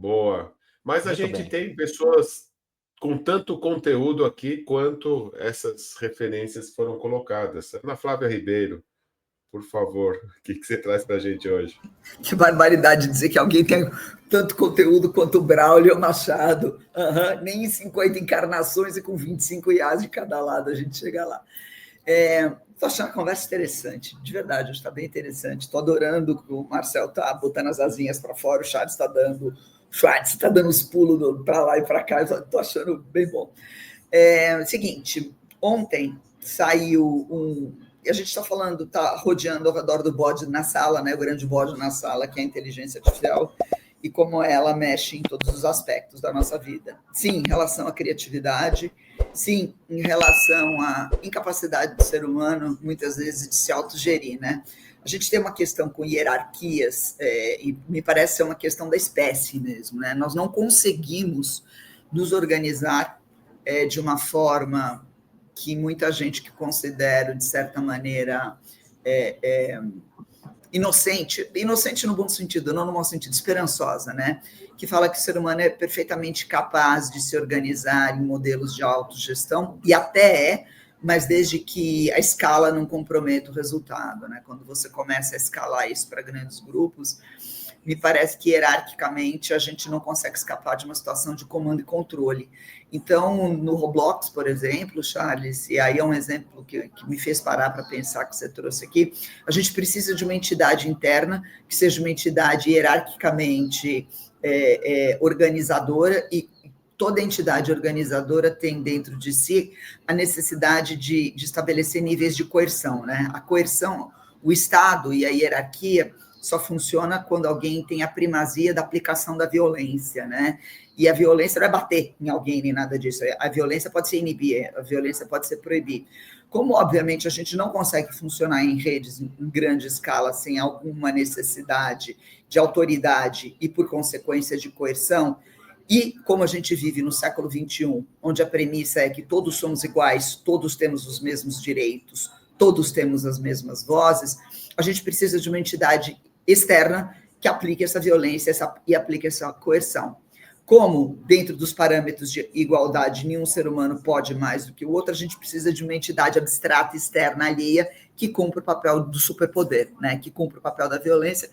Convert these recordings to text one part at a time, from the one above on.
Boa. Mas a Muito gente bem. tem pessoas com tanto conteúdo aqui quanto essas referências foram colocadas. Ana Flávia Ribeiro, por favor, o que você traz para a gente hoje? Que barbaridade dizer que alguém tem tanto conteúdo quanto o Braulio Machado. Uhum, nem em 50 encarnações e com 25 IAs de cada lado a gente chega lá. Estou achando a conversa interessante, de verdade, está bem interessante. Estou adorando que o Marcel está botando as asinhas para fora, o Charles está dando os pulos para lá e para cá, estou achando bem bom. Seguinte, ontem saiu a gente está falando, está rodeando ao redor do bode na sala, né, o grande bode na sala, que é a inteligência artificial, e como ela mexe em todos os aspectos da nossa vida. Sim, em relação à criatividade, sim, em relação à incapacidade do ser humano, muitas vezes, de se autogerir, né? A gente tem uma questão com hierarquias, e me parece ser uma questão da espécie mesmo, né? Nós não conseguimos nos organizar de uma forma que muita gente que considera, de certa maneira, inocente no bom sentido, não no bom sentido, esperançosa, né? Que fala que o ser humano é perfeitamente capaz de se organizar em modelos de autogestão, e até mas desde que a escala não comprometa o resultado, né? Quando você começa a escalar isso para grandes grupos, me parece que hierarquicamente a gente não consegue escapar de uma situação de comando e controle. Então, no Roblox, por exemplo, Charles, e aí é um exemplo que me fez parar para pensar que você trouxe aqui, a gente precisa de uma entidade interna que seja uma entidade hierarquicamente organizadora, e toda entidade organizadora tem dentro de si a necessidade de estabelecer níveis de coerção, né? A coerção, o Estado e a hierarquia só funciona quando alguém tem a primazia da aplicação da violência, né? E a violência não é bater em alguém nem nada disso. A violência pode ser inibir, a violência pode ser proibir. Como, obviamente, a gente não consegue funcionar em redes em grande escala sem alguma necessidade de autoridade e, por consequência, de coerção, e como a gente vive no século XXI, onde a premissa é que todos somos iguais, todos temos os mesmos direitos, todos temos as mesmas vozes, a gente precisa de uma entidade externa que aplique essa violência e aplique essa coerção. Como, dentro dos parâmetros de igualdade, nenhum ser humano pode mais do que o outro, a gente precisa de uma entidade abstrata, externa, alheia, que cumpra o papel do superpoder, né? Que cumpra o papel da violência,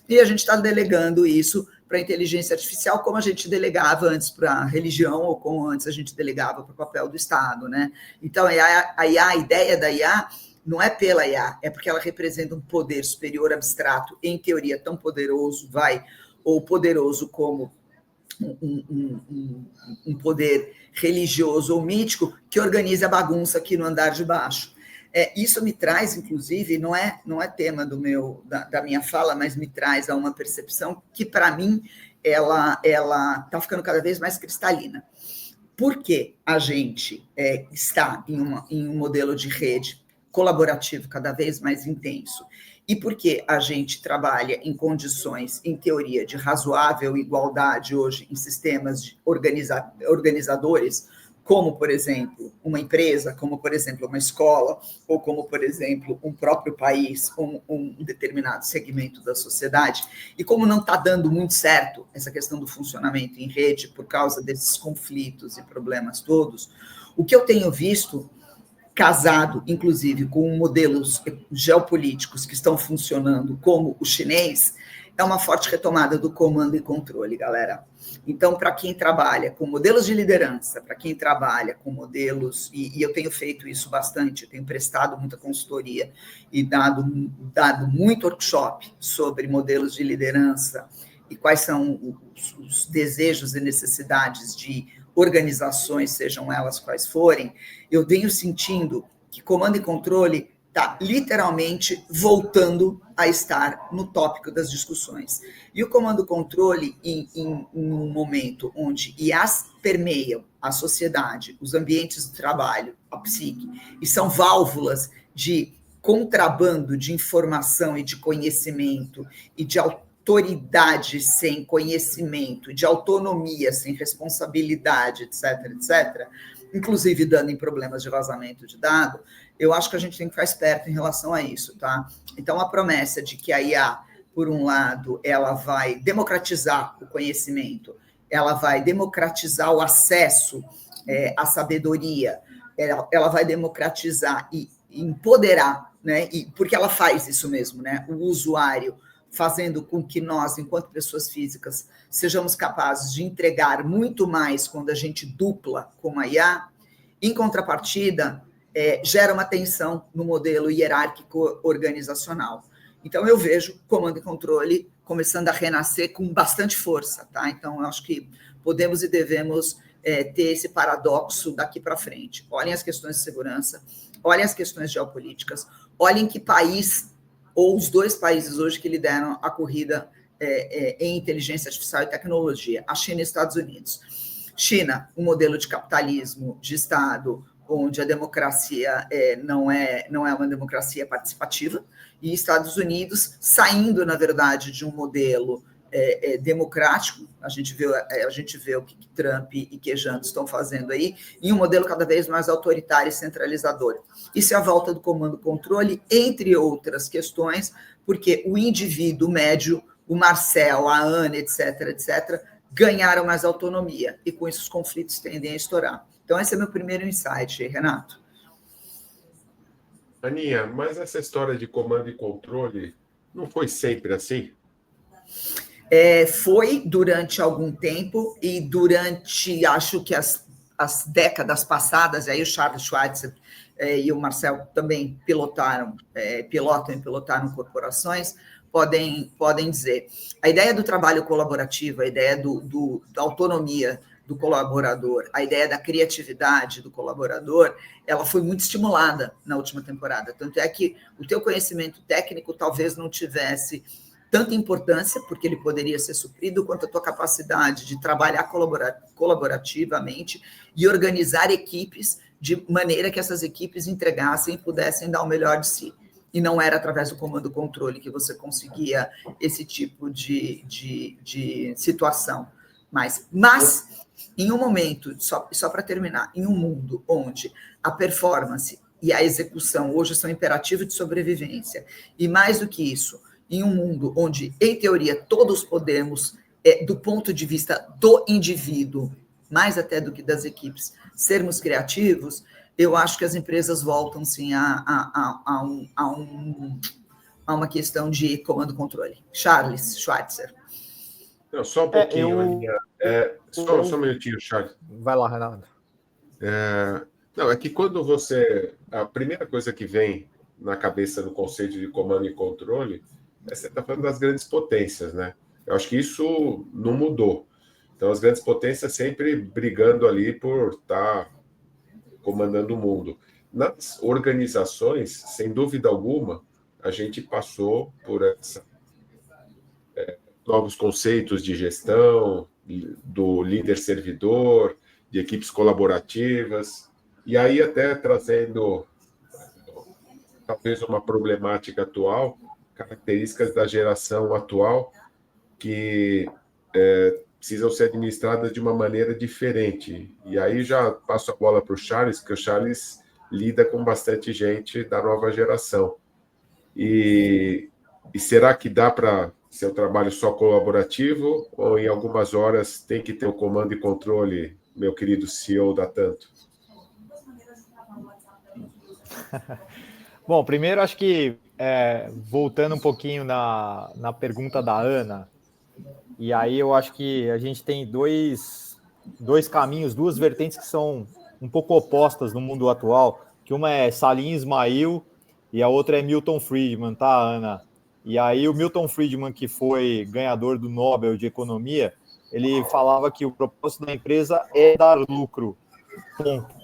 e a gente está delegando isso para a inteligência artificial, como a gente delegava antes para a religião, ou como antes a gente delegava para o papel do Estado, né? Então, a ideia da IA não é pela IA, é porque ela representa um poder superior abstrato, em teoria tão poderoso, ou poderoso como um poder religioso ou mítico, que organiza a bagunça aqui no andar de baixo. Isso me traz, inclusive, não é tema da minha fala, mas me traz a uma percepção que, para mim, ela está ficando cada vez mais cristalina. Porque a gente está em um modelo de rede colaborativo cada vez mais intenso, e porque a gente trabalha em condições, em teoria, de razoável igualdade hoje em sistemas organizadores, como, por exemplo, uma empresa, como, por exemplo, uma escola, ou como, por exemplo, um próprio país, um determinado segmento da sociedade, e como não está dando muito certo essa questão do funcionamento em rede por causa desses conflitos e problemas todos, o que eu tenho visto, casado, inclusive, com modelos geopolíticos que estão funcionando, como o chinês, é uma forte retomada do comando e controle, galera. Então, para quem trabalha com modelos de liderança, para quem trabalha com modelos, e eu tenho feito isso bastante, eu tenho prestado muita consultoria e dado muito workshop sobre modelos de liderança e quais são os desejos e necessidades de organizações, sejam elas quais forem, eu venho sentindo que comando e controle está literalmente voltando a estar no tópico das discussões. E o comando-controle, em um momento onde IAs permeiam a sociedade, os ambientes de trabalho, a psique, e são válvulas de contrabando de informação e de conhecimento e de autoridade sem conhecimento, de autonomia sem responsabilidade, etc., etc., inclusive dando em problemas de vazamento de dado, eu acho que a gente tem que ficar esperto em relação a isso, tá? Então, a promessa de que a IA por um lado, ela vai democratizar o conhecimento, ela vai democratizar o acesso à sabedoria, ela vai democratizar e empoderar, né? Porque ela faz isso mesmo, né? O usuário, fazendo com que nós, enquanto pessoas físicas, sejamos capazes de entregar muito mais quando a gente dupla com a IA. Em contrapartida, gera uma tensão no modelo hierárquico organizacional. Então, eu vejo comando e controle começando a renascer com bastante força, tá? Então, eu acho que podemos e devemos ter esse paradoxo daqui para frente. Olhem as questões de segurança, olhem as questões geopolíticas, olhem que país, ou os dois países hoje que lideram a corrida em inteligência artificial e tecnologia, a China e os Estados Unidos. China, um modelo de capitalismo de Estado, onde a democracia não é uma democracia participativa, e Estados Unidos saindo, na verdade, de um modelo democrático, a gente vê o que Trump e Quejano estão fazendo aí, em um modelo cada vez mais autoritário e centralizador. Isso é a volta do comando-controle, entre outras questões, porque o indivíduo médio, o Marcel, a Ana, etc., ganharam mais autonomia, e com isso os conflitos tendem a estourar. Então, esse é meu primeiro insight, Renato. Aninha, mas essa história de comando e controle não foi sempre assim? Foi durante algum tempo, e durante, acho que as décadas passadas, aí o Charles Schweitzer e o Marcel também pilotaram corporações, podem dizer. A ideia do trabalho colaborativo, a ideia da autonomia do colaborador, a ideia da criatividade do colaborador, ela foi muito estimulada na última temporada. Tanto é que o teu conhecimento técnico talvez não tivesse tanta importância, porque ele poderia ser suprido, quanto a tua capacidade de trabalhar colaborativamente e organizar equipes de maneira que essas equipes entregassem e pudessem dar o melhor de si. E não era através do comando-controle que você conseguia esse tipo de situação. Mas em um momento, só para terminar, em um mundo onde a performance e a execução hoje são imperativos de sobrevivência, e mais do que isso, em um mundo onde, em teoria, todos podemos, do ponto de vista do indivíduo, mais até do que das equipes, sermos criativos, eu acho que as empresas voltam, sim, a uma questão de comando-controle. Charles Schweitzer. Não, só um pouquinho, Aninha. Só um minutinho, Charles. Vai lá, Renato. Não, é que quando a primeira coisa que vem na cabeça do conceito de comando e controle, você está falando das grandes potências, né? Eu acho que isso não mudou. Então, as grandes potências sempre brigando ali por estar comandando o mundo. Nas organizações, sem dúvida alguma, a gente passou por novos conceitos de gestão, do líder servidor, de equipes colaborativas, e aí até trazendo talvez uma problemática atual, características da geração atual que precisam ser administradas de uma maneira diferente. E aí já passo a bola para o Charles, porque o Charles lida com bastante gente da nova geração. E será que dá para ser um trabalho só colaborativo, ou em algumas horas tem que ter o comando e controle, meu querido CEO da Tanto? Bom, primeiro acho que voltando um pouquinho na pergunta da Ana, e aí eu acho que a gente tem dois caminhos, duas vertentes que são um pouco opostas no mundo atual, que uma é Salim Ismail e a outra é Milton Friedman, tá, Ana? E aí o Milton Friedman, que foi ganhador do Nobel de Economia, ele falava que o propósito da empresa é dar lucro, ponto.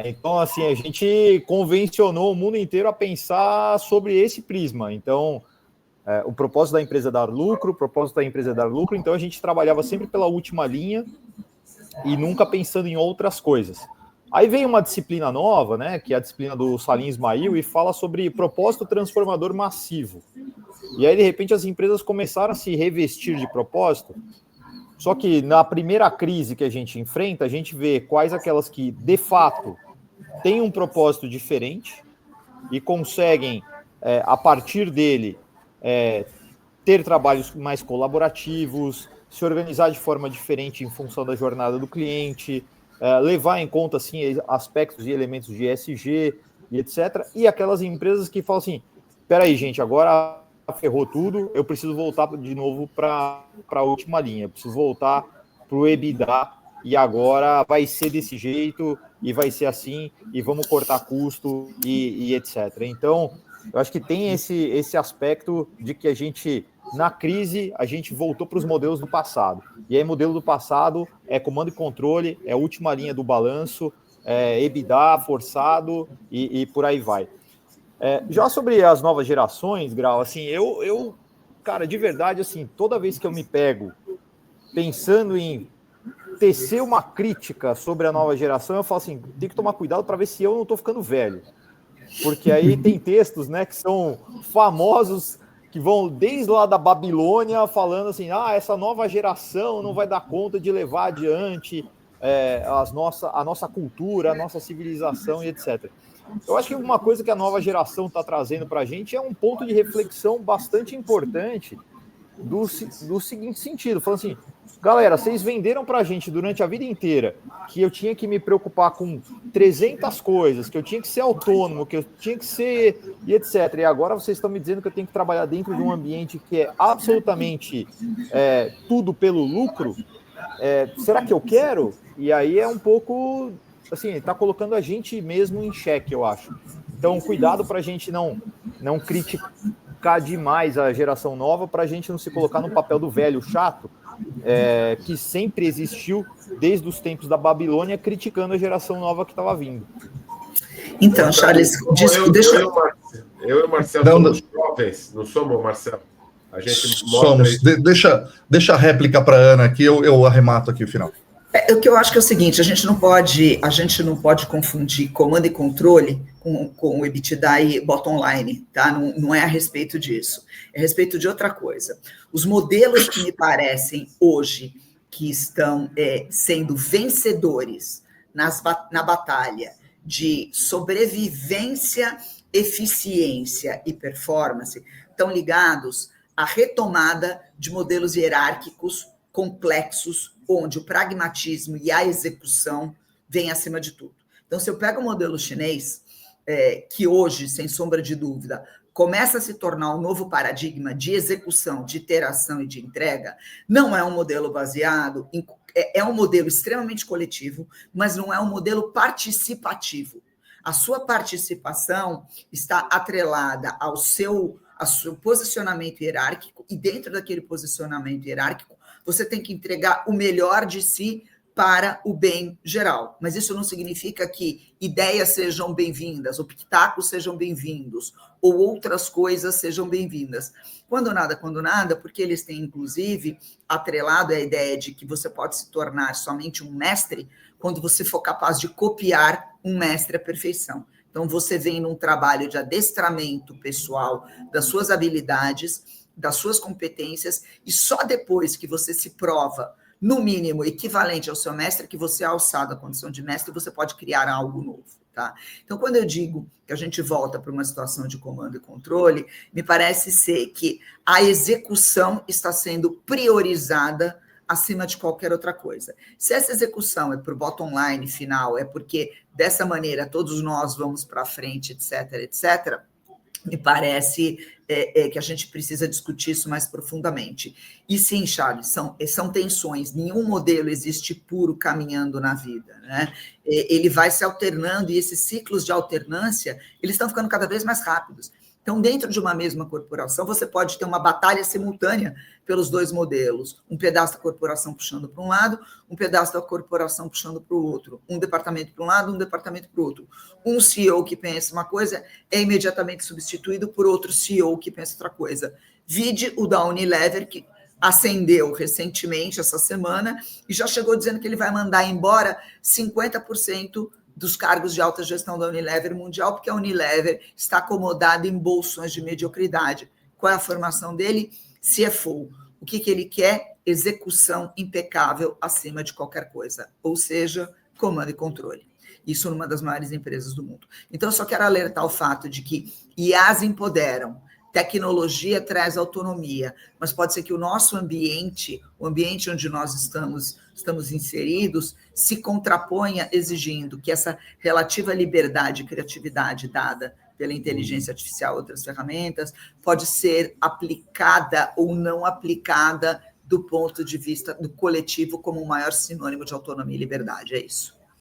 Então, assim, a gente convencionou o mundo inteiro a pensar sobre esse prisma. Então, o propósito da empresa é dar lucro, então a gente trabalhava sempre pela última linha e nunca pensando em outras coisas. Aí vem uma disciplina nova, né, que é a disciplina do Salim Ismail, e fala sobre propósito transformador massivo. E aí, de repente, as empresas começaram a se revestir de propósito. Só que na primeira crise que a gente enfrenta, a gente vê quais aquelas que, de fato, têm um propósito diferente e conseguem, a partir dele, ter trabalhos mais colaborativos, se organizar de forma diferente em função da jornada do cliente, levar em conta assim, aspectos e elementos de ESG e etc. E aquelas empresas que falam assim, peraí, gente, agora ferrou tudo, eu preciso voltar de novo para a última linha, eu preciso voltar para o EBITDA, e agora vai ser desse jeito, e vai ser assim, e vamos cortar custo, e etc. Então, eu acho que tem esse aspecto de que a gente, na crise, a gente voltou para os modelos do passado. E aí, modelo do passado é comando e controle, é a última linha do balanço, EBITDA forçado, e por aí vai. Já sobre as novas gerações, Grau, assim, eu, cara, de verdade, assim, toda vez que eu me pego pensando em tecer uma crítica sobre a nova geração, eu falo assim, tem que tomar cuidado para ver se eu não estou ficando velho. Porque aí tem textos, né, que são famosos, que vão desde lá da Babilônia, falando assim, essa nova geração não vai dar conta de levar adiante a nossa cultura, a nossa civilização e etc. Eu acho que uma coisa que a nova geração está trazendo para a gente é um ponto de reflexão bastante importante do seguinte sentido, falando assim, galera, vocês venderam para a gente durante a vida inteira que eu tinha que me preocupar com 300 coisas, que eu tinha que ser autônomo, que eu tinha que ser e etc. E agora vocês estão me dizendo que eu tenho que trabalhar dentro de um ambiente que é absolutamente tudo pelo lucro. Será que eu quero? E aí é um pouco, assim, está colocando a gente mesmo em xeque, eu acho. Então, cuidado para a gente não criticar demais a geração nova, para a gente não se colocar no papel do velho chato, que sempre existiu desde os tempos da Babilônia, criticando a geração nova que estava vindo. Então, Charles, eu e o Marcelo somos jovens, não somos, Marcelo? A gente somos. Deixa a réplica para a Ana aqui, eu arremato aqui o final. O que eu acho que é o seguinte, a gente não pode confundir comando e controle com o EBITDA e bottom line, tá? Não é a respeito disso, é a respeito de outra coisa. Os modelos que me parecem hoje que estão sendo vencedores na batalha de sobrevivência, eficiência e performance estão ligados à retomada de modelos hierárquicos complexos, onde o pragmatismo e a execução vêm acima de tudo. Então, se eu pego o modelo chinês, que hoje, sem sombra de dúvida, começa a se tornar um novo paradigma de execução, de iteração e de entrega, não é um modelo baseado em... É um modelo extremamente coletivo, mas não é um modelo participativo. A sua participação está atrelada ao seu posicionamento hierárquico, e dentro daquele posicionamento hierárquico, você tem que entregar o melhor de si para o bem geral. Mas isso não significa que ideias sejam bem-vindas, ou pitacos sejam bem-vindos, ou outras coisas sejam bem-vindas. Quando nada, porque eles têm, inclusive, atrelado a ideia de que você pode se tornar somente um mestre quando você for capaz de copiar um mestre à perfeição. Então, você vem num trabalho de adestramento pessoal das suas habilidades, das suas competências, e só depois que você se prova, no mínimo, equivalente ao seu mestre, que você é alçado à condição de mestre, você pode criar algo novo, tá? Então, quando eu digo que a gente volta para uma situação de comando e controle, me parece ser que a execução está sendo priorizada acima de qualquer outra coisa. Se essa execução é para o bottom line final, é porque dessa maneira todos nós vamos para frente, etc., etc., me parece que a gente precisa discutir isso mais profundamente. E sim, Charles, são tensões. Nenhum modelo existe puro caminhando na vida, né? Ele vai se alternando, e esses ciclos de alternância, eles estão ficando cada vez mais rápidos. Então, dentro de uma mesma corporação, você pode ter uma batalha simultânea pelos dois modelos. Um pedaço da corporação puxando para um lado, um pedaço da corporação puxando para o outro. Um departamento para um lado, um departamento para o outro. Um CEO que pensa uma coisa é imediatamente substituído por outro CEO que pensa outra coisa. Vide o da Unilever, que ascendeu recentemente, essa semana, e já chegou dizendo que ele vai mandar embora 50% dos cargos de alta gestão da Unilever mundial, porque a Unilever está acomodada em bolsões de mediocridade. Qual é a formação dele? CFO. O que ele quer? Execução impecável acima de qualquer coisa, ou seja, comando e controle. Isso numa das maiores empresas do mundo. Então, eu só quero alertar o fato de que IAs empoderam, tecnologia traz autonomia, mas pode ser que o nosso ambiente, o ambiente onde nós estamos inseridos, se contraponha exigindo que essa relativa liberdade e criatividade dada pela inteligência artificial e outras ferramentas pode ser aplicada ou não aplicada do ponto de vista do coletivo como o maior sinônimo de autonomia e liberdade. É isso.